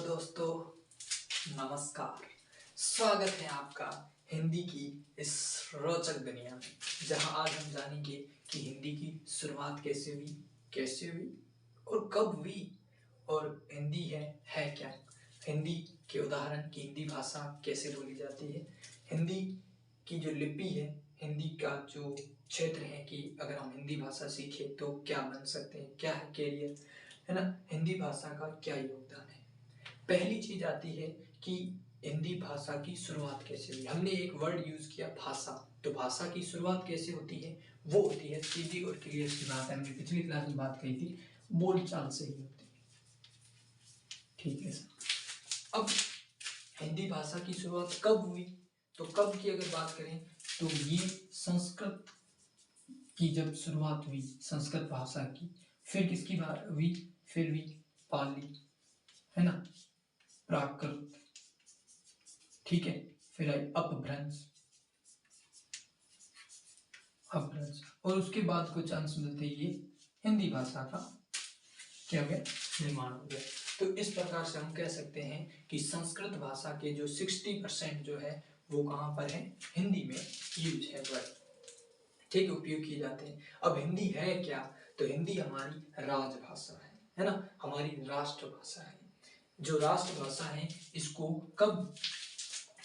दोस्तों, नमस्कार। स्वागत है आपका हिंदी की इस रोचक दुनिया में, जहां आज हम जानेंगे कि हिंदी की शुरुआत कैसे हुई और कब हुई, और हिंदी है क्या, हिंदी के उदाहरण की हिंदी भाषा कैसे बोली जाती है, हिंदी की जो लिपि है, हिंदी का जो क्षेत्र है कि अगर हम हिंदी भाषा सीखें तो क्या बन सकते हैं, क्या है कैरियर, है ना, हिंदी भाषा का क्या योगदान है। पहली चीज आती है कि हिंदी भाषा की शुरुआत कैसे हुई। हमने एक वर्ड यूज किया भाषा, तो भाषा की शुरुआत कैसे होती है, वो होती है सीधी और क्लियर सी बात है। हमने पिछली क्लास में बात कही थी, बोलचाल से ही होती है। ठीक है सर। अब हिंदी भाषा की शुरुआत कब हुई, तो कब की अगर बात करें तो ये संस्कृत की जब शुरुआत हुई, संस्कृत भाषा की, फिर किसकी बात हुई, फिर हुई पाली, है ना, प्राकृत, ठीक है, फिर आई अपभ्रंश, और उसके बाद कुछ अंश मिलते ये हिंदी भाषा का क्या हो गया, निर्माण हो गया। तो इस प्रकार से हम कह सकते हैं कि संस्कृत भाषा के जो 60% जो है वो कहाँ पर है, हिंदी में यूज है, वर्ड, ठीक, उपयोग किए जाते हैं। अब हिंदी है क्या, तो हिंदी हमारी राजभाषा है ना, हमारी राष्ट्रभाषा है। जो राष्ट्रभाषा है इसको कब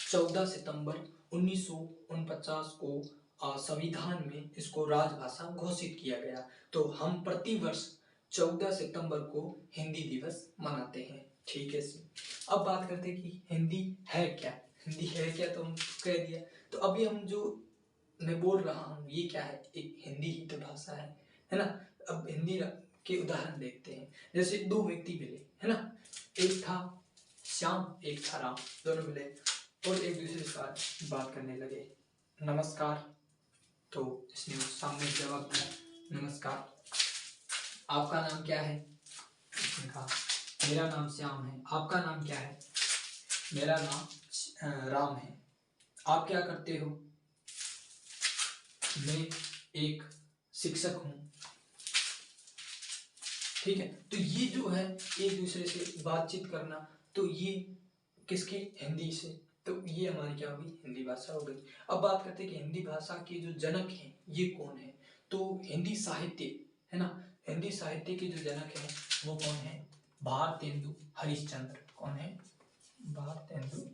14 सितंबर 1949 को संविधान में इसको राजभाषा घोषित किया गया। तो हम प्रतिवर्ष 14 सितंबर को हिंदी दिवस मनाते हैं, ठीक है। अब बात करते हैं कि हिंदी है क्या, हिंदी है क्या तो हम कह दिया। तो अभी हम जो मैं बोल रहा हूँ ये क्या है, एक हिंदी ही तो भाषा है ना। अब हिंदी के उदाहरण देखते हैं। जैसे दो व्यक्ति मिले, है ना, एक था श्याम, एक था राम, दोनों मिले और एक दूसरे के साथ बात करने लगे। नमस्कार, तो इसने सामने जवाब दिया, नमस्कार, आपका नाम क्या है, उसने कहा मेरा नाम श्याम है। आपका नाम क्या है, मेरा नाम राम है। आप क्या करते हो, मैं एक शिक्षक हूं, ठीक है। तो ये जो है एक दूसरे से बातचीत करना, तो ये किसकी, हिंदी से, तो ये हमारी क्या होगी, हिंदी भाषा हो गई। अब बात करते हैं कि हिंदी भाषा के जो जनक हैं ये कौन है, तो हिंदी साहित्य, है ना, हिंदी साहित्य के जो जनक हैं वो कौन है, भारतेंदु हरिश्चंद्र। कौन है, भारतेंदु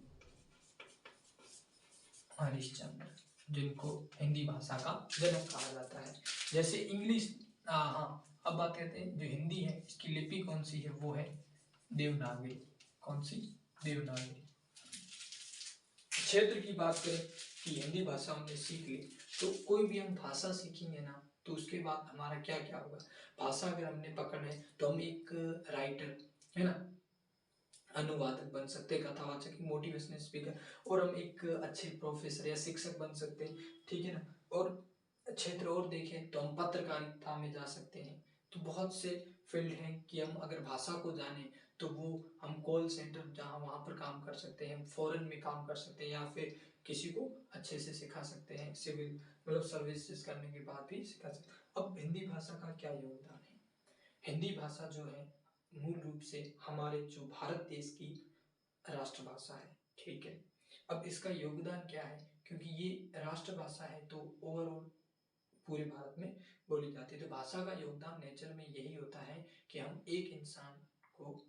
हरिश्चंद्र, जिनको हिंदी भाषा का जनक कहा जाता है। जैसे इंग्लिश, हाँ, अब बात करते हैं जो हिंदी है इसकी लिपि कौन सी है, वो है देवनागरी। कौन सी, देवनागरी। क्षेत्र की बात करें कि हिंदी भाषा हमने सीख ली, तो कोई भी हम भाषा सीखेंगे ना तो उसके बाद हमारा क्या क्या होगा। भाषा अगर हमने पकड़ है तो हम एक राइटर, है ना, अनुवादक बन सकते हैं, कथावाचक, मोटिवेशनल स्पीकर, और हम एक अच्छे प्रोफेसर या शिक्षक बन सकते हैं, ठीक है ना। और क्षेत्र और देखें तो हम पत्रकारिता में जा सकते हैं। तो बहुत से फील्ड हैं कि हम अगर भाषा को जाने तो वो हम कॉल सेंटर जहाँ वहाँ पर काम कर सकते हैं, फॉरेन में काम कर सकते हैं, या फिर किसी को अच्छे से सिखा सकते हैं, सिविल मतलब सर्विसेज करने के बाद भी सिखा सकते हैं। अब हिंदी भाषा का क्या योगदान है, हिंदी भाषा जो है मूल रूप से हमारे जो भारत देश की राष्ट्रभाषा है, ठीक है। अब इसका योगदान क्या है, क्योंकि ये राष्ट्रभाषा है तो ओवरऑल पूरे भारत में बोली जाती है। तो भाषा का योगदान नेचर में यही होता है कि हम एक इंसान को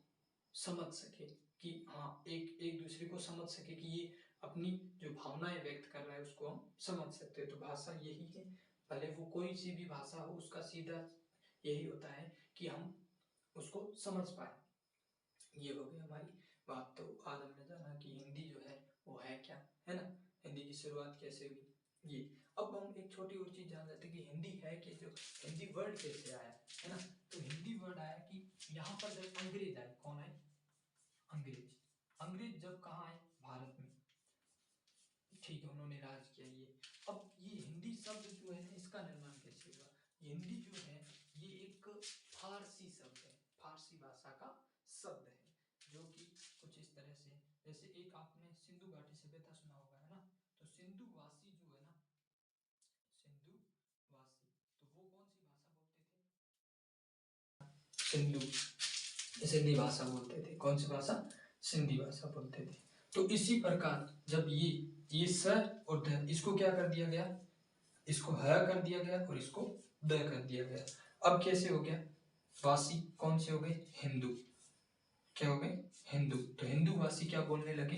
समझ सके, कि हाँ एक एक दूसरे को समझ सके, कि ये अपनी जो भावनाएं व्यक्त कर रहा है उसको हम समझ सकते हैं। तो भाषा यही है, भले वो कोई सी भी भाषा हो, उसका सीधा यही होता है कि हम उसको समझ पाए। ये हो गई हमारी बात। तो आज हमने जाना कि हिंदी जो है वो है क्या, है ना, हिंदी की शुरुआत कैसे हुई ये। अब हम एक छोटी और चीज जान लेते हैं कि हिंदी है कि जो हिंदी वर्ड कैसे आया, है ना। तो हिंदी वर्ड आया कि यहाँ पर जब अंग्रेज आए, कौन आए, अंग्रेज। अंग्रेज जब कहाँ आए, भारत में, ठीक है, उन्होंने राज किया ये। अब ये हिंदी शब्द जो है इसका निर्माण कैसे हुआ, हिंदी जो है ये एक फारसी शब्द है, फारसी भाषा का शब्द है, जो कि कुछ इस तरह से, जैसे एक आपने सिंधु घाटी सभ्यता सुना होगा, है ना। तो सिंधुवासी जो है ना, सिंधुवासी, तो वो कौन सी भाषा बोलते थे, सिंधु, सिंधी भाषा बोलते थे। कौन सी भाषा, सिंधी भाषा बोलते थे। तो इसी प्रकार जब ये स और ध, इसको क्या कर दिया गया, इसको ह कर दिया गया और इसको द कर दिया गया। अब कैसे हो गया, भाषी कौन से हो गए, हिंदू, क्या हो गए, हिंदू। तो हिंदू भाषी क्या बोलने लगे,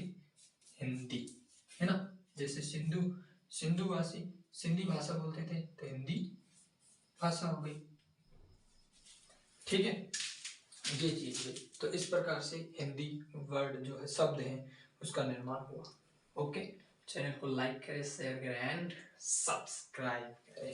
हिंदी, है ना। जैसे सिंधु भाषी सिंधी भाषा बोलते थे तो हिंदी भाषा हो गई, ठीक है, ये चीज है। तो इस प्रकार से हिंदी वर्ड जो है, शब्द है, उसका निर्माण हुआ। ओके, चैनल को लाइक करें, शेयर करें एंड सब्सक्राइब करें।